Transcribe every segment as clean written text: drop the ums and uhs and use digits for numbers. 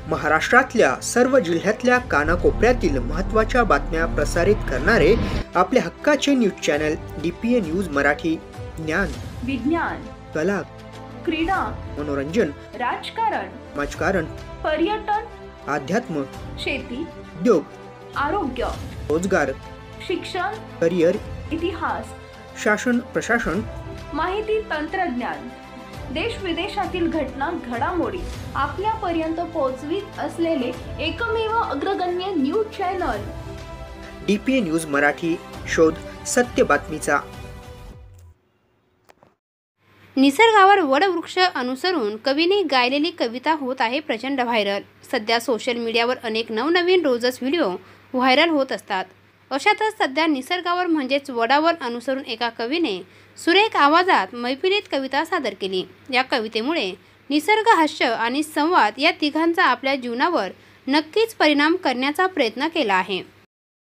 महाराष्ट्रातल्या सर्व जिल्ह्यातल्या कानाकोपऱ्यातील महत्त्वाच्या बातम्या प्रसारित करणारे आपले हक्काचे news channel DPA news Marathi. ज्ञान, विज्ञान, कला, क्रीडा, मनोरंजन, राजकारण, समाजकारण, पर्यटन, अध्यात्म, शेती, उद्योग, आरोग्य, रोजगार, शिक्षण, करिअर, इतिहास, शासन प्रशासन, माहिती तंत्रज्ञान, देश विदेशातील घटना घडामोडी आपल्यापर्यंत पोहोचवित असलेले एकमेव अग्रगण्य news channel DPA news Marathi. शोध सत्य बातमीचा. निसर्गावर वडवृक्ष अनुसरून कवीने गायलेली कविता होत आहे प्रचंड व्हायरल. सध्या सोशल मीडियावर अनेक नवनवीन रोजच व्हिडिओ व्हायरल होत असतात. अशातच सध्या निसर्गावर म्हणजेच वडावर अनुसरून एका कवीने सुरेख आवाजात मैफिलीत कविता सादर केली. या कवितेमुळे निसर्ग, हास्य आणि संवाद या तिघांचा आपल्या जीवनावर नक्कीच परिणाम करण्याचा प्रयत्न केला आहे.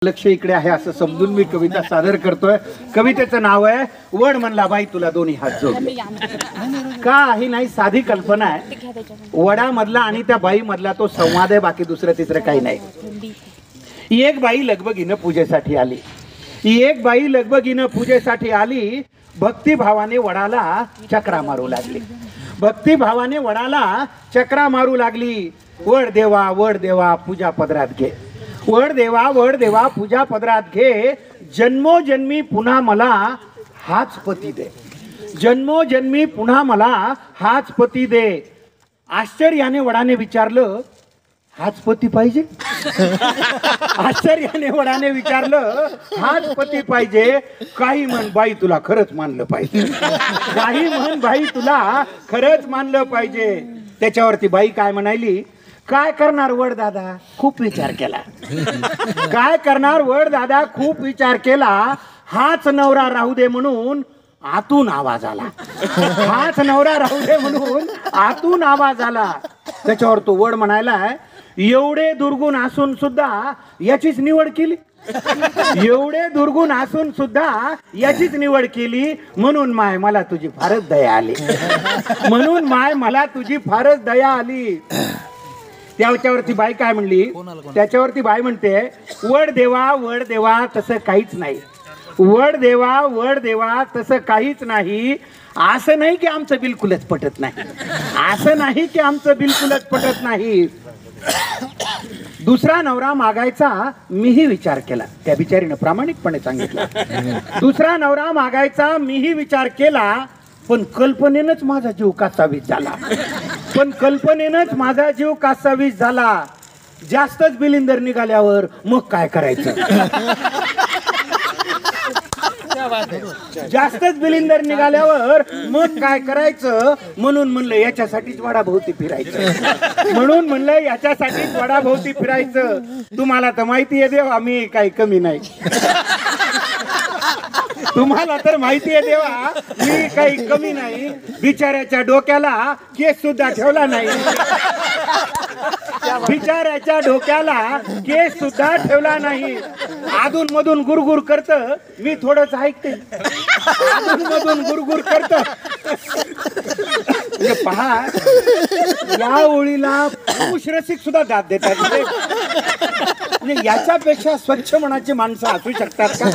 लक्ष इकडे आहे असं समजून मी कविता सादर करतोय. कवितेचं नाव आहे वड म्हणला बाई तुला दोन्ही हात जोडले. काही नाही, साधी कल्पना आहे. वडामधला आणि त्या बाई मधला तो संवाद आहे, बाकी दुसरं तिसरं काही नाही. एक बाई लगबगीनं पूजेसाठी आली. एक बाई लगबगीनं पूजेसाठी आली. भक्तिभावाने वडाला चक्रा मारू लागली. भक्तिभावाने वडाला चक्रा मारू लागली. वड देवा पूजा पदरात घे. वड देवा पूजा पदरात घे. जन्मोजन्मी पुन्हा मला हाच पती दे. जन्मोजन्मी पुन्हा मला हाच पती दे. आश्चर्याने वडाने विचारलं, हाच पती पाहिजे? आश्चर्याने वडाने विचारलं, हाच पती पाहिजे? काही म्हण बाई तुला खरंच मानलं पाहिजे. काही म्हण बाई तुला खरंच मानलं पाहिजे. त्याच्यावरती बाई काय म्हणाली, काय करणार वड दादा, खूप विचार केला. काय करणार वड दादा, खूप विचार केला. हाच नवरा राहू दे म्हणून आतून आवाज आला. हाच नवरा राहू दे म्हणून आतून आवाज आला. त्याच्यावर तो वड म्हणायला, एवढे दुर्गुण असून सुद्धा याचीच निवड केली. एवढे दुर्गुण असून सुद्धा याचीच निवड केली. म्हणून माय मला तुझी फारच दया आली. म्हणून माय मला तुझी फारच दया आली. त्याच्यावरती बाई काय म्हणली, त्याच्यावरती बाई म्हणते, वड देवा तसं काहीच नाही. वड देवा तसं काहीच नाही. असं नाही की आमचं बिलकुलच पटत नाही. असं नाही की आमचं बिलकुलच पटत नाही. दुसरा नवरा मागायचा मीही विचार केला. त्या बिचारीनं प्रामाणिकपणे सांगितलं. दुसरा नवरा मागायचा मीही विचार केला, पण कल्पनेनंच माझा जीव कासावीस झाला. माझा जीव कासावीस झाला. जास्तच बिलिंदर निघाल्यावर मग काय करायचं? जास्तच बिलिंदर निघाल्यावर मग काय करायचं? म्हणून म्हणलं याच्यासाठीच वडाभोवती फिरायचं. म्हणून म्हणलं याच्यासाठीच वडाभोवती फिरायचं. तुम्हाला तर माहिती आहे देवा, मी काही कमी नाही. तुम्हाला तर माहिती आहे देवा, मी काही कमी नाही. बिचाऱ्याच्या डोक्याला केस सुद्धा ठेवला नाही. बिचाऱ्याच्या डोक्याला केस सुद्धा ठेवला नाही. अधून मधून गुरगुर करत, मी थोडंच ऐकते. अधून मधून गुरगुर करत. पहा, या ओळीला पुरुष रसिक सुद्धा दाद देतात. म्हणजे याच्यापेक्षा स्वच्छ मनाची माणसं असू शकतात का?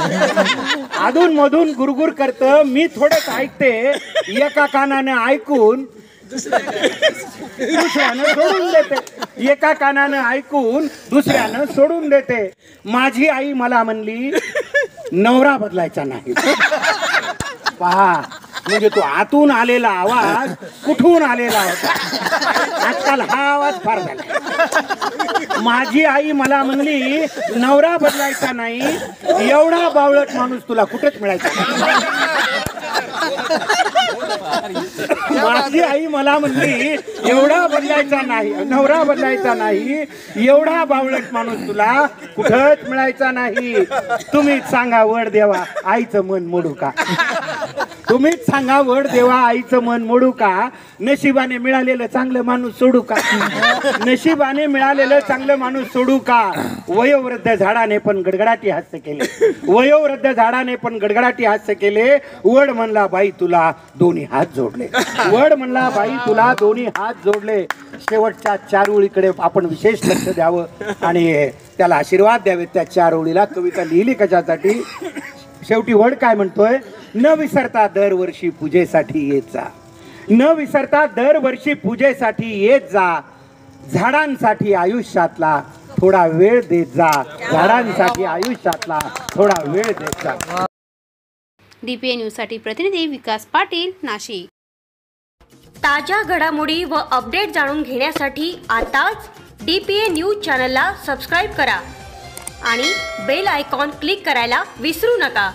अधून मधून गुरगुर करत, मी थोडंच ऐकते. एका कानाने ऐकून दुसऱ्यानं सोडून देते. एका कानानं ऐकून दुसऱ्यानं सोडून देते. माझी आई मला म्हणली, नवरा बदलायचा नाही. पहा, म्हणजे तो आतून आलेला आवाज कुठून आलेला होता. आजकाल हा आवाज फार झाला. माझी आई मला म्हणली, नवरा बदलायचा नाही. एवढा बावळट माणूस तुला कुठेच मिळायचा नाही. माझी आई मला म्हणली, एवढा बदलायचा नाही, नवरा बदलायचा नाही. एवढा बावळट माणूस तुला कुठंच मिळायचा नाही. तुम्हीच सांगा वड देवा, आईचं मन मोडू का? तुम्हीच सांगा, वड देवा आईचं मन मोडू का, नशिबाने मिळालेलं चांगलं माणूस सोडू का? नशिबाने मिळालेलं चांगलं माणूस सोडू का? वयोवृद्ध झाडाने पण गडगडाटी हास्य केले, वयोवृद्ध झाडाने पण गडगडाटी हास्य केले. वड म्हणला बाई तुला दोन्ही हात जोडले, वड म्हणला बाई तुला दोन्ही हात जोडले. शेवटच्या 4 ओळीकडे आपण विशेष लक्ष द्यावं आणि त्याला आशीर्वाद द्यावे. त्या 4 ओळीला कविता लिहिली कशासाठी? शेवटी वड काय म्हणतोय? न विसरता दरवर्षी पूजेसाठी येत जा, न विसरता दरवर्षी पूजेसाठी येत जा. झाडांसाठी आयुष्यातला थोडा वेळ देत जा, झाडांसाठी आयुष्यातला थोडा वेळ देत जा. DPA न्यूजसाठी प्रतिनिधी विकास पाटील, नाशिक. ताज्या घडामोडी व अपडेट जाणून घेण्यासाठी आताच DPA न्यूज चॅनलला सबस्क्राईब करा आणि बेल आयकॉन क्लिक करायला विसरू नका.